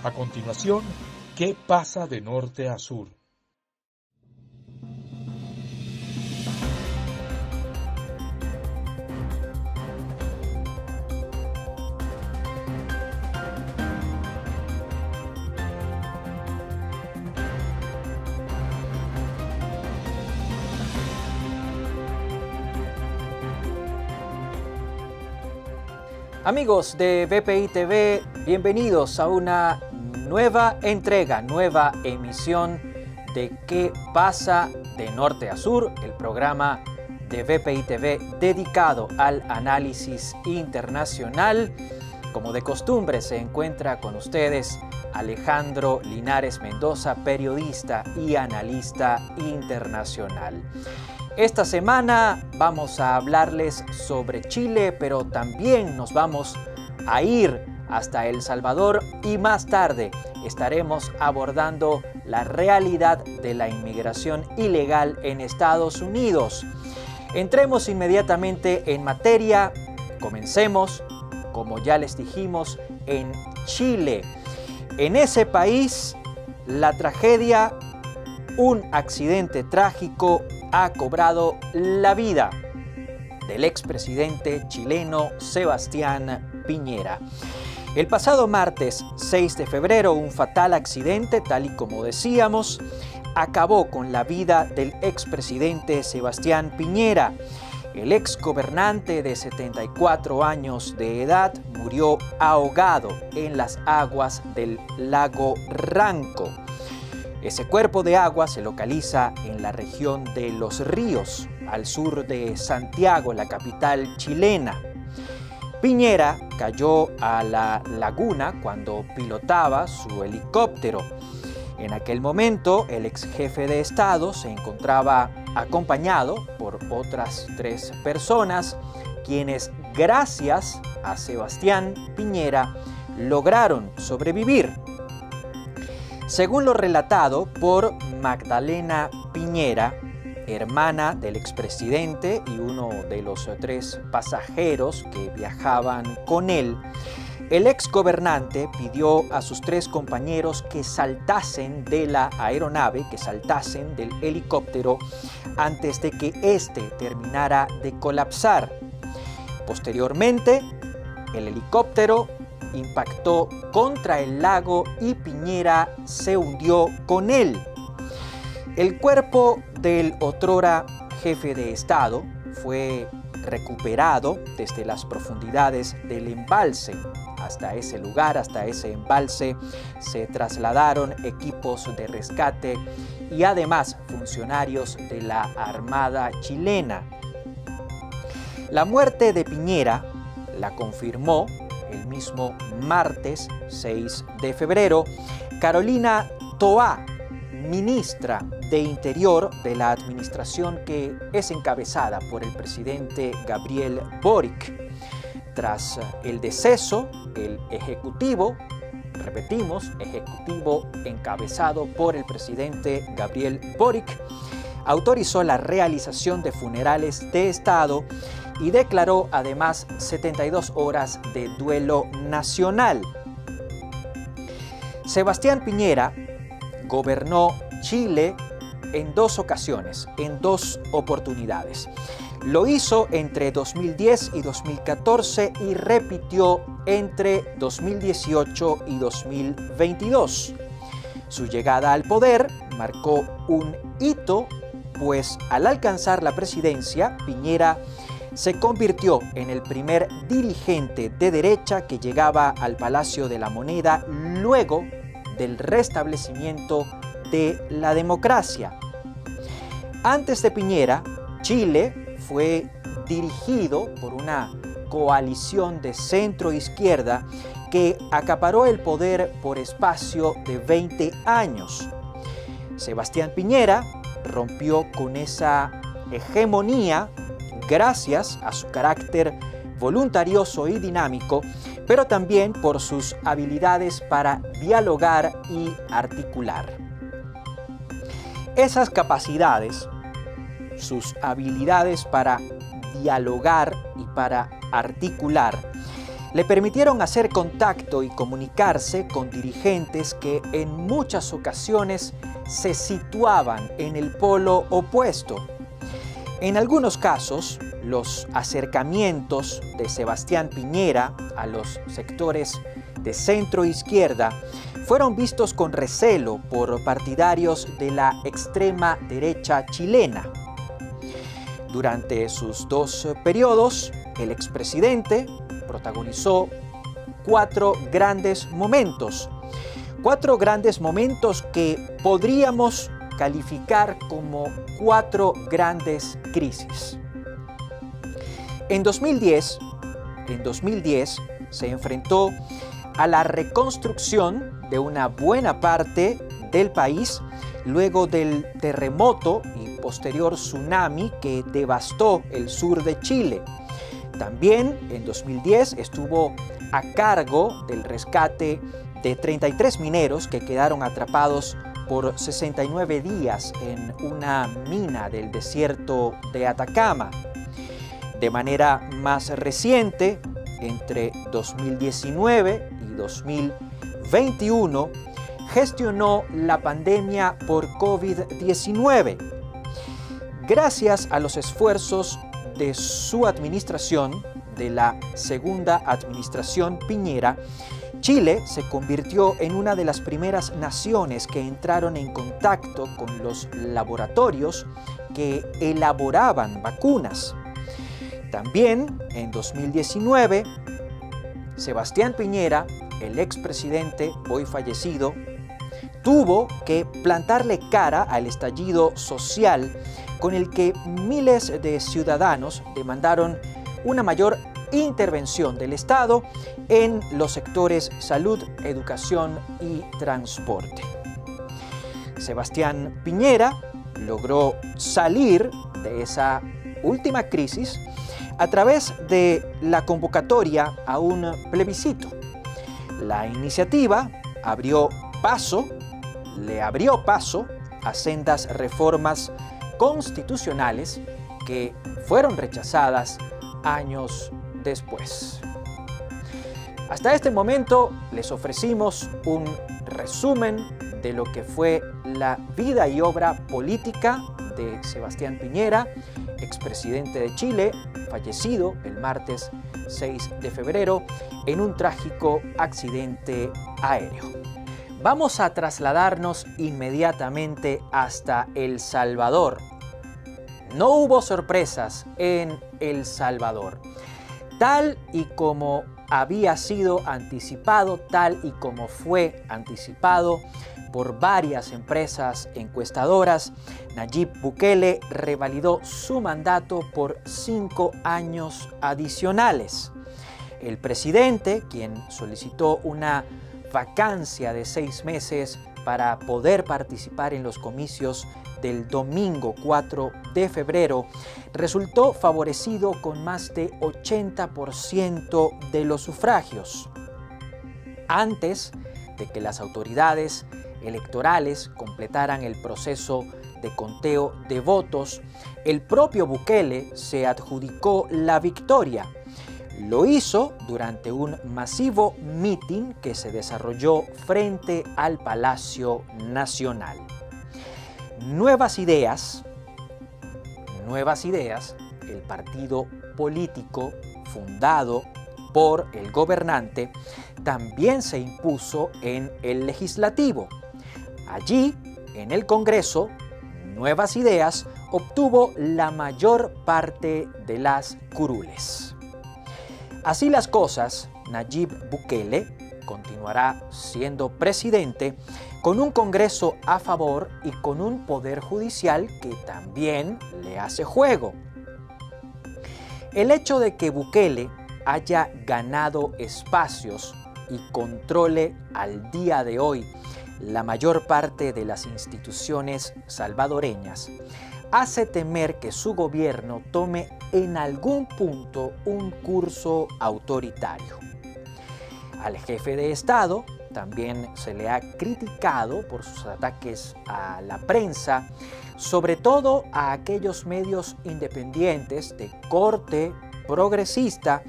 A continuación, ¿qué pasa de norte a sur? Amigos de BPI TV, bienvenidos a una nueva entrega, nueva emisión de ¿Qué pasa de norte a sur? El programa de BPI TV dedicado al análisis internacional. Como de costumbre se encuentra con ustedes Alejandro Linares Mendoza, periodista y analista internacional. Esta semana vamos a hablarles sobre Chile, pero también nos vamos a ir hasta El Salvador y más tarde estaremos abordando la realidad de la inmigración ilegal en Estados Unidos. Entremos inmediatamente en materia. Comencemos, como ya les dijimos, en Chile. En ese país, la tragedia, un accidente trágico, ha cobrado la vida del expresidente chileno Sebastián Piñera. El pasado martes 6 de febrero, un fatal accidente, tal y como decíamos, acabó con la vida del expresidente Sebastián Piñera. El exgobernante de 74 años de edad murió ahogado en las aguas del lago Ranco. Ese cuerpo de agua se localiza en la región de Los Ríos, al sur de Santiago, la capital chilena. Piñera cayó a la laguna cuando pilotaba su helicóptero. En aquel momento, el ex jefe de Estado se encontraba acompañado por otras 3 personas, quienes, gracias a Sebastián Piñera, lograron sobrevivir. Según lo relatado por Magdalena Piñera, hermana del expresidente y uno de los 3 pasajeros que viajaban con él, el exgobernante pidió a sus 3 compañeros que saltasen de la aeronave, que saltasen del helicóptero antes de que éste terminara de colapsar. Posteriormente, el helicóptero impactó contra el lago y Piñera se hundió con él. El cuerpo del otrora jefe de Estado fue recuperado desde las profundidades del embalse. Hasta ese lugar, hasta ese embalse, se trasladaron equipos de rescate y además funcionarios de la Armada chilena. La muerte de Piñera la confirmó el mismo martes 6 de febrero, Carolina Toá, ministra de Interior de la administración que es encabezada por el presidente Gabriel Boric. Tras el deceso, el ejecutivo, repetimos, ejecutivo encabezado por el presidente Gabriel Boric, autorizó la realización de funerales de Estado y declaró además 72 horas de duelo nacional. Sebastián Piñera gobernó Chile en 2 ocasiones, en 2 oportunidades. Lo hizo entre 2010 y 2014 y repitió entre 2018 y 2022. Su llegada al poder marcó un hito, pues al alcanzar la presidencia, Piñera se convirtió en el primer dirigente de derecha que llegaba al Palacio de la Moneda luego del restablecimiento de la democracia. Antes de Piñera, Chile fue dirigido por una coalición de centro-izquierda que acaparó el poder por espacio de 20 años. Sebastián Piñera rompió con esa hegemonía gracias a su carácter voluntarioso y dinámico, pero también por sus habilidades para dialogar y articular. Esas capacidades, sus habilidades para dialogar y para articular, le permitieron hacer contacto y comunicarse con dirigentes que en muchas ocasiones se situaban en el polo opuesto. En algunos casos, los acercamientos de Sebastián Piñera a los sectores de centro-izquierda fueron vistos con recelo por partidarios de la extrema derecha chilena. Durante sus dos periodos, el expresidente protagonizó cuatro grandes momentos que podríamos calificar como cuatro grandes crisis. En 2010 se enfrentó a la reconstrucción de una buena parte del país luego del terremoto y posterior tsunami que devastó el sur de Chile. También en 2010 estuvo a cargo del rescate de 33 mineros que quedaron atrapados por 69 días en una mina del desierto de Atacama. De manera más reciente, entre 2019 y 2021, gestionó la pandemia por COVID-19. Gracias a los esfuerzos de su administración, de la segunda administración Piñera, Chile se convirtió en una de las primeras naciones que entraron en contacto con los laboratorios que elaboraban vacunas. También en 2019, Sebastián Piñera, el expresidente hoy fallecido, tuvo que plantarle cara al estallido social con el que miles de ciudadanos demandaron una mayor intervención del Estado en los sectores salud, educación y transporte. Sebastián Piñera logró salir de esa última crisis a través de la convocatoria a un plebiscito. La iniciativa le abrió paso a sendas reformas constitucionales que fueron rechazadas años después. Hasta este momento les ofrecimos un resumen de lo que fue la vida y obra política de Sebastián Piñera, expresidente de Chile, fallecido el martes 6 de febrero en un trágico accidente aéreo. Vamos a trasladarnos inmediatamente hasta El Salvador. No hubo sorpresas en El Salvador. Tal y como había sido anticipado, tal y como fue anticipado por varias empresas encuestadoras, Nayib Bukele revalidó su mandato por 5 años adicionales. El presidente, quien solicitó una vacancia de 6 meses para poder participar en los comicios del domingo 4 de febrero, resultó favorecido con más de 80% de los sufragios. Antes de que las autoridades electorales completaran el proceso de conteo de votos, el propio Bukele se adjudicó la victoria. Lo hizo durante un masivo mitin que se desarrolló frente al Palacio Nacional. Nuevas Ideas, el partido político fundado por el gobernante, también se impuso en el legislativo. Allí, en el Congreso, Nuevas Ideas obtuvo la mayor parte de las curules. Así las cosas, Nayib Bukele continuará siendo presidente con un Congreso a favor y con un Poder Judicial que también le hace juego. El hecho de que Bukele haya ganado espacios y controle al día de hoy la mayor parte de las instituciones salvadoreñas hace temer que su gobierno tome en algún punto un curso autoritario. Al jefe de Estado también se le ha criticado por sus ataques a la prensa, sobre todo a aquellos medios independientes de corte progresista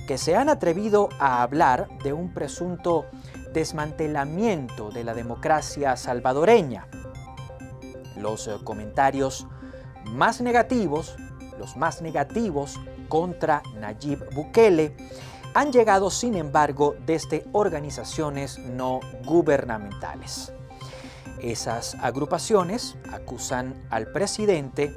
que se han atrevido a hablar de un presunto desmantelamiento de la democracia salvadoreña. Los comentarios más negativos, los más negativos contra Nayib Bukele, han llegado, sin embargo, desde organizaciones no gubernamentales. Esas agrupaciones acusan al presidente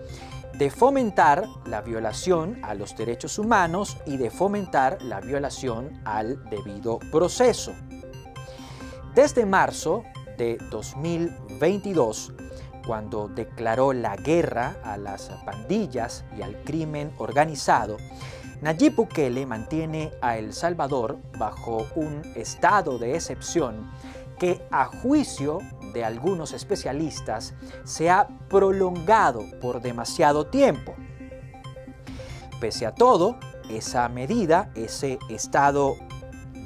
de fomentar la violación a los derechos humanos y de fomentar la violación al debido proceso. Desde marzo de 2022, cuando declaró la guerra a las pandillas y al crimen organizado, Nayib Bukele mantiene a El Salvador bajo un estado de excepción que, a juicio de algunos especialistas, se ha prolongado por demasiado tiempo. Pese a todo, esa medida, ese estado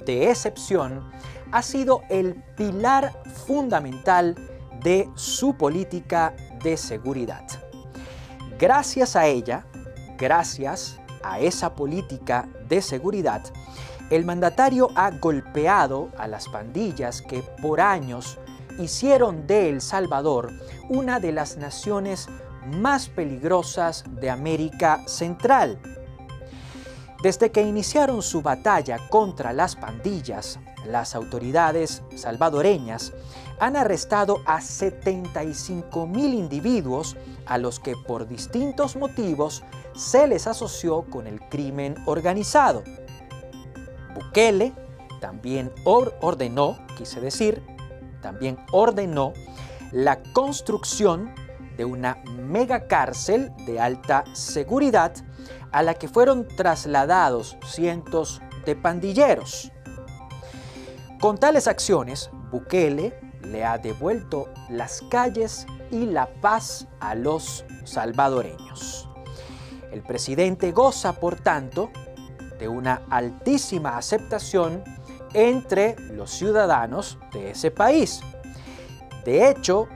de excepción, ha sido el pilar fundamental de su política de seguridad. Gracias a ella, gracias a esa política de seguridad, el mandatario ha golpeado a las pandillas que por años hicieron de El Salvador una de las naciones más peligrosas de América Central. Desde que iniciaron su batalla contra las pandillas, las autoridades salvadoreñas han arrestado a 75,000 individuos a los que por distintos motivos se les asoció con el crimen organizado. Bukele también ordenó la construcción de una megacárcel de alta seguridad a la que fueron trasladados cientos de pandilleros. Con tales acciones, Bukele le ha devuelto las calles y la paz a los salvadoreños. El presidente goza, por tanto, de una altísima aceptación entre los ciudadanos de ese país. De hecho,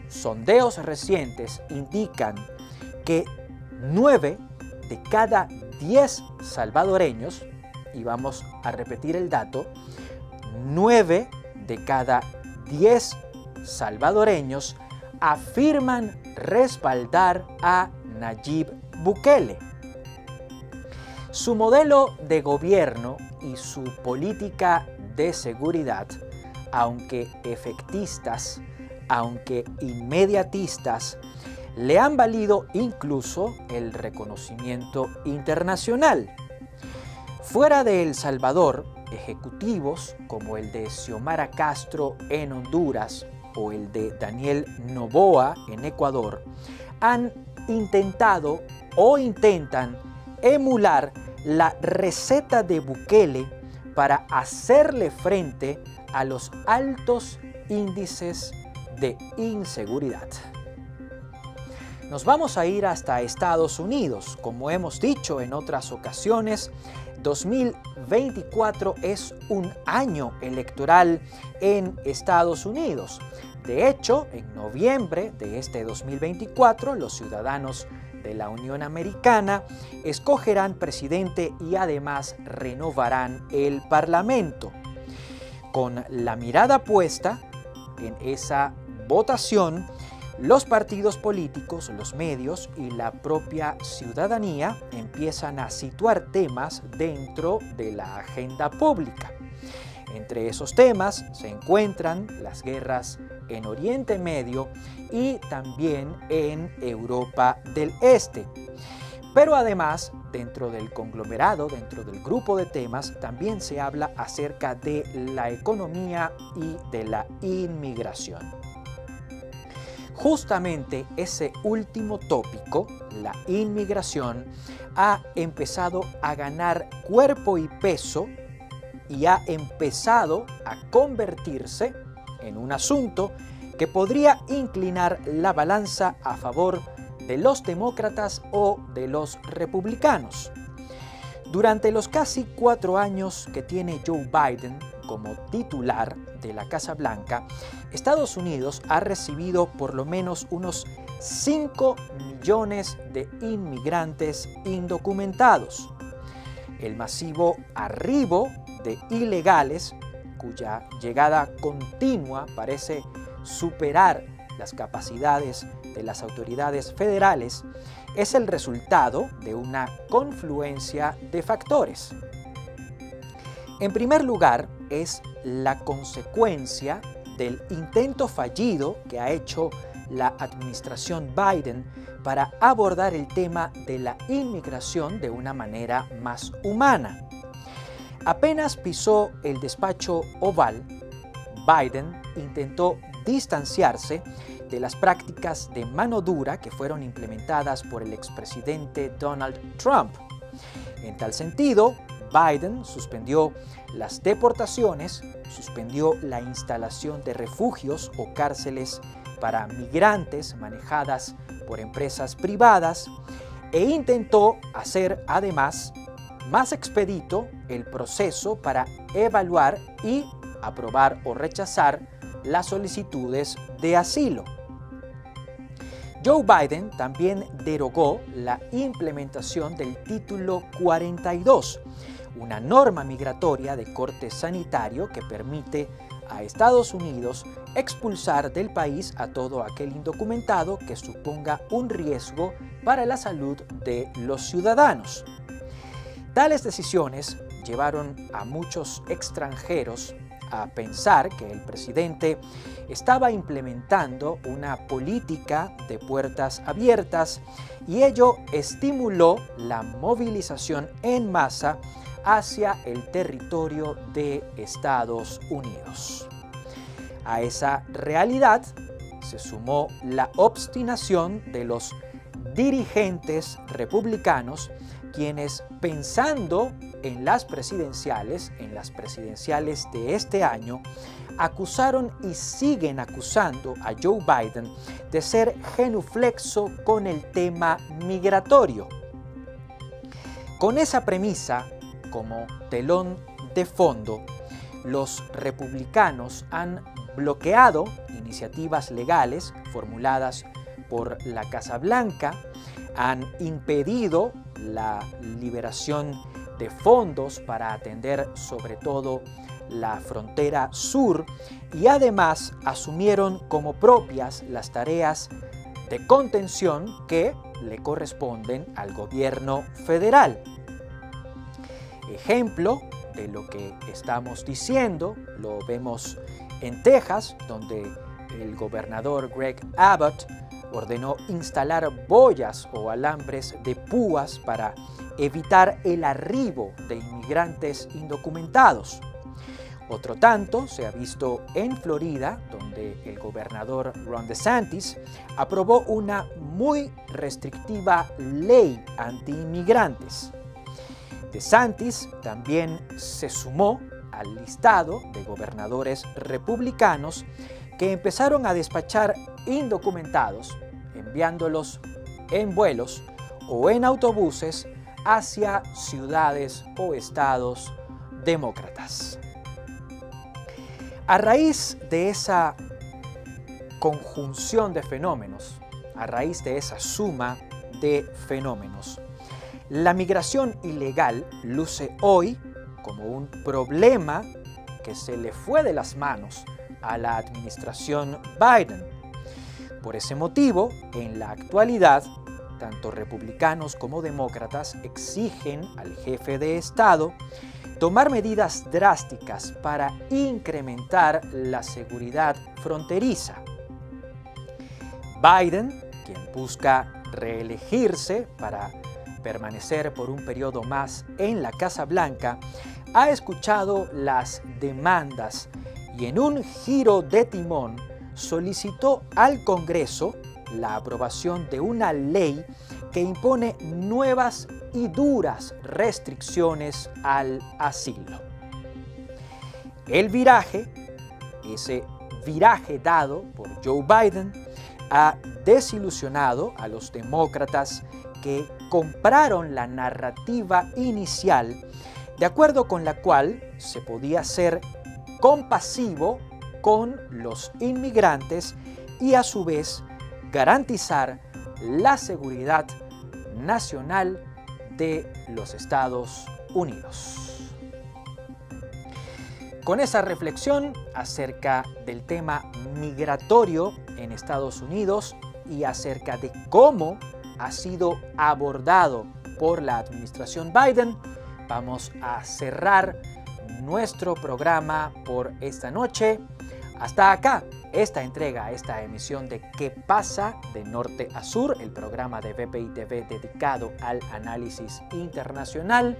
sondeos recientes indican que 9 de cada 10 salvadoreños, y vamos a repetir el dato, 9 de cada 10 salvadoreños afirman respaldar a Nayib Bukele. Su modelo de gobierno y su política de seguridad, aunque efectistas, aunque inmediatistas, le han valido incluso el reconocimiento internacional. Fuera de El Salvador, ejecutivos como el de Xiomara Castro en Honduras o el de Daniel Noboa en Ecuador han intentado o intentan emular la receta de Bukele para hacerle frente a los altos índices de inseguridad. Nos vamos a ir hasta Estados Unidos. Como hemos dicho en otras ocasiones, 2024 es un año electoral en Estados Unidos. De hecho, en noviembre de este 2024, los ciudadanos de la Unión Americana escogerán presidente y además renovarán el Parlamento. Con la mirada puesta en esa votación, los partidos políticos, los medios y la propia ciudadanía empiezan a situar temas dentro de la agenda pública. Entre esos temas se encuentran las guerras en Oriente Medio y también en Europa del Este. Pero además, dentro del conglomerado, dentro del grupo de temas, también se habla acerca de la economía y de la inmigración. Justamente ese último tópico, la inmigración, ha empezado a ganar cuerpo y peso y ha empezado a convertirse en un asunto que podría inclinar la balanza a favor de los demócratas o de los republicanos. Durante los casi 4 años que tiene Joe Biden como titular de la Casa Blanca, Estados Unidos ha recibido por lo menos unos 5 millones de inmigrantes indocumentados. el masivo arribo de ilegales, cuya llegada continua parece superar las capacidades de las autoridades federales, es el resultado de una confluencia de factores. En primer lugar, es la consecuencia del intento fallido que ha hecho la administración Biden para abordar el tema de la inmigración de una manera más humana. Apenas pisó el despacho Oval, Biden intentó distanciarse de las prácticas de mano dura que fueron implementadas por el expresidente Donald Trump. En tal sentido, Biden suspendió las deportaciones, suspendió la instalación de refugios o cárceles para migrantes manejadas por empresas privadas e intentó hacer además más expedito el proceso para evaluar y aprobar o rechazar las solicitudes de asilo. Joe Biden también derogó la implementación del Título 42, una norma migratoria de corte sanitario que permite a Estados Unidos expulsar del país a todo aquel indocumentado que suponga un riesgo para la salud de los ciudadanos. Tales decisiones llevaron a muchos extranjeros a pensar que el presidente estaba implementando una política de puertas abiertas y ello estimuló la movilización en masa hacia el territorio de Estados Unidos. A esa realidad se sumó la obstinación de los dirigentes republicanos, quienes, pensando en las presidenciales de este año, acusaron y siguen acusando a Joe Biden de ser genuflexo con el tema migratorio. Con esa premisa como telón de fondo, los republicanos han bloqueado iniciativas legales formuladas por la Casa Blanca, han impedido la liberación de fondos para atender sobre todo la frontera sur y además asumieron como propias las tareas de contención que le corresponden al gobierno federal. Ejemplo de lo que estamos diciendo lo vemos en Texas, donde el gobernador Greg Abbott ordenó instalar boyas o alambres de púas para evitar el arribo de inmigrantes indocumentados. Otro tanto se ha visto en Florida, donde el gobernador Ron DeSantis aprobó una muy restrictiva ley anti-inmigrantes. DeSantis también se sumó al listado de gobernadores republicanos que empezaron a despachar indocumentados, enviándolos en vuelos o en autobuses hacia ciudades o estados demócratas. A raíz de esa conjunción de fenómenos, a raíz de esa suma de fenómenos, la migración ilegal luce hoy como un problema que se le fue de las manos a la administración Biden. Por ese motivo, en la actualidad, tanto republicanos como demócratas exigen al jefe de Estado tomar medidas drásticas para incrementar la seguridad fronteriza. Biden, quien busca reelegirse para permanecer por un periodo más en la Casa Blanca, ha escuchado las demandas y en un giro de timón solicitó al Congreso la aprobación de una ley que impone nuevas y duras restricciones al asilo. El viraje, ese viraje dado por Joe Biden, ha desilusionado a los demócratas que compraron la narrativa inicial de acuerdo con la cual se podía ser compasivo con los inmigrantes y a su vez garantizar la seguridad nacional de los Estados Unidos. Con esa reflexión acerca del tema migratorio en Estados Unidos y acerca de cómo ha sido abordado por la administración Biden, vamos a cerrar nuestro programa por esta noche. Hasta acá, esta entrega, esta emisión de ¿Qué pasa de norte a sur?, el programa de BPI TV dedicado al análisis internacional.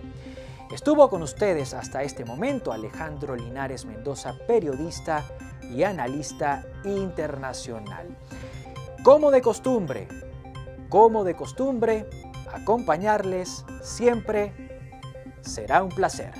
Estuvo con ustedes hasta este momento Alejandro Linares Mendoza, periodista y analista internacional. Como de costumbre, acompañarles siempre será un placer.